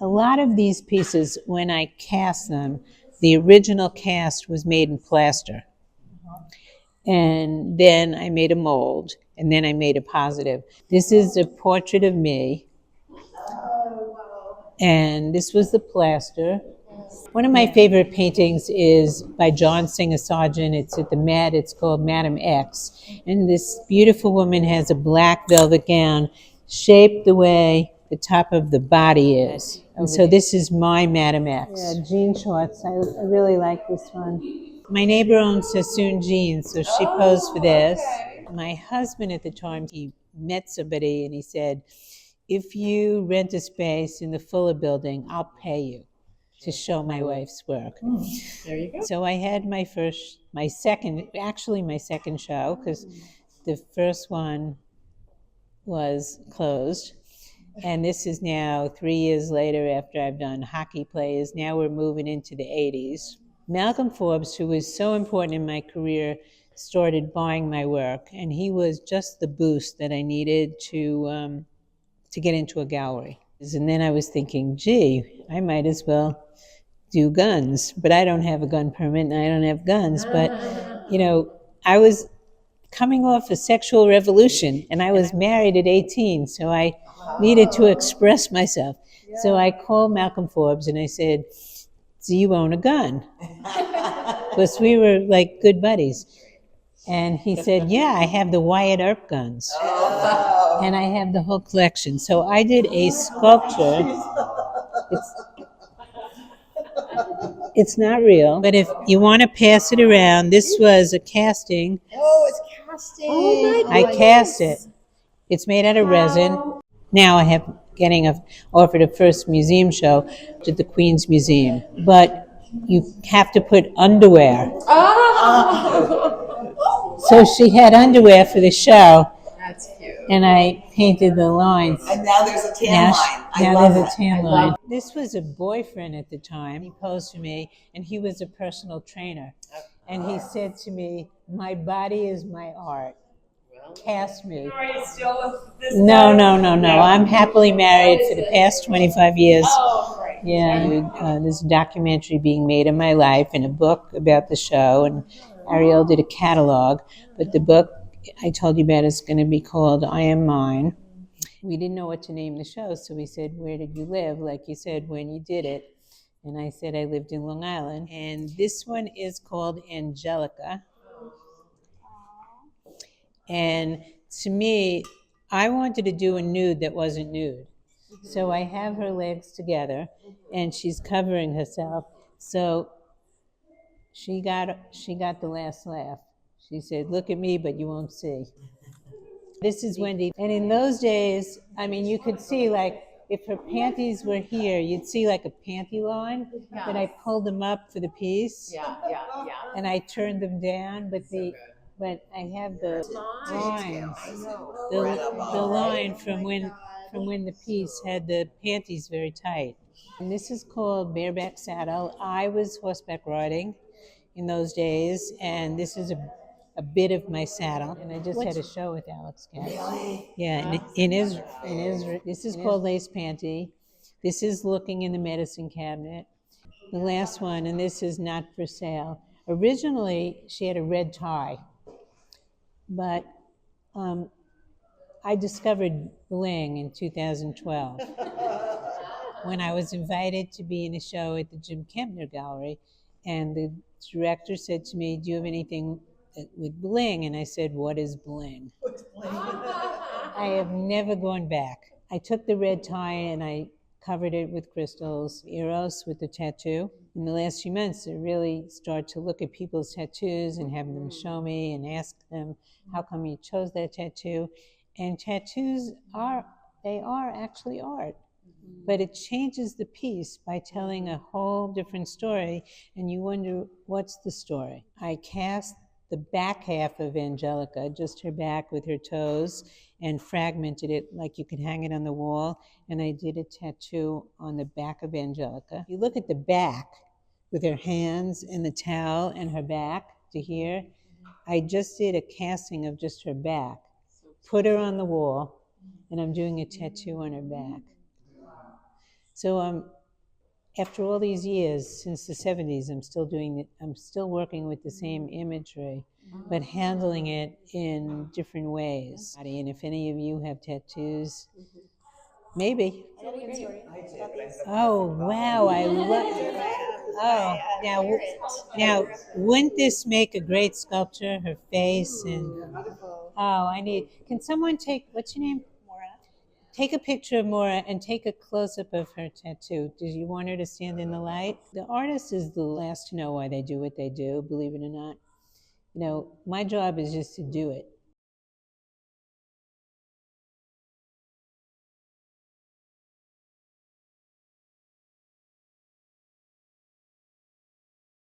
A lot of these pieces, when I cast them, the original cast was made in plaster. And then I made a mold, and then I made a positive. This is a portrait of me. And this was the plaster. One of my favorite paintings is by John Singer Sargent. It's at the Met. It's called Madame X. And this beautiful woman has a black velvet gown shaped the way the top of the body is. And so this is my Madame X. Yeah, jean shorts. I really like this one. My neighbor owns Sassoon jeans, so she posed for this. My husband at the time, he met somebody and he said, if you rent a space in the Fuller building, I'll pay you to show my wife's work. There you go. So I had my second show, because the first one was closed. And this is now 3 years later after I've done hockey plays. Now we're moving into the 80s. Malcolm Forbes, who was so important in my career, started buying my work. And he was just the boost that I needed to get into a gallery. And then I was thinking, gee, I might as well do guns, but I don't have a gun permit and I don't have guns. But, I was coming off a sexual revolution and I was married at 18, so I needed to express myself. So I called Malcolm Forbes and I said, do you own a gun? Because we were like good buddies. And he said, yeah, I have the Wyatt Earp guns. And I have the whole collection. So I did a sculpture. It's not real, but if you want to pass it around, this was a casting. Oh, it's casting. Oh my goodness. I cast it. It's made out of resin. Now I have offered a first museum show at the Queen's Museum. But you have to put underwear. So she had underwear for the show. That's cute. And I painted the lines. And now there's a tan line. Now there's a tan line. This was a boyfriend at the time. He posed for me, and he was a personal trainer. And he said to me, my body is my art. Cast me. Are you still with this No. I'm happily married for the past 25 years. Oh, great. Yeah, there's a documentary being made of my life and a book about the show, and Ariel did a catalog, but the book I told you about is going to be called I Am Mine. We didn't know what to name the show, so we said, where did you live? Like you said, when you did it. And I said I lived in Long Island. And this one is called Angelica. And to me, I wanted to do a nude that wasn't nude. So I have her legs together, and she's covering herself. So she got the last laugh. She said, look at me, but you won't see. This is Wendy. And in those days, you could see, like, if her panties were here, you'd see like a panty line, but I pulled them up for the piece. Yeah. And I turned them down, but I have the lines, the line from when the piece had the panties very tight. And this is called Bareback Saddle. I was horseback riding in those days, and this is a bit of my saddle. And I just had a show with Alex Katz. Really? Yeah, in Israel. This is called Lace Panty. This is Looking in the Medicine Cabinet. The last one, and this is Not for Sale. Originally, she had a red tie, but I discovered bling in 2012 when I was invited to be in a show at the Jim Kempner Gallery, and the director said to me, do you have anything with bling? And I said, what is bling? What's bling? I have never gone back. I took the red tie and I covered it with crystals, Eros with the tattoo. In the last few months, I really start to look at people's tattoos and have them show me and ask them, how come you chose that tattoo? And tattoos are actually art. But it changes the piece by telling a whole different story, and you wonder, what's the story? I cast the back half of Angelica, just her back with her toes, and fragmented it like you could hang it on the wall, and I did a tattoo on the back of Angelica. You look at the back with her hands and the towel and her back to here. I just did a casting of just her back, put her on the wall, and I'm doing a tattoo on her back. So after all these years, since the 70s, I'm still working with the same imagery, but handling it in different ways. And if any of you have tattoos, maybe. Oh, wow, I love. Oh, now, wouldn't this make a great sculpture? Her face and can someone take, what's your name? Take a picture of Maura and take a close-up of her tattoo. Do you want her to stand in the light? The artist is the last to know why they do what they do, believe it or not. My job is just to do it.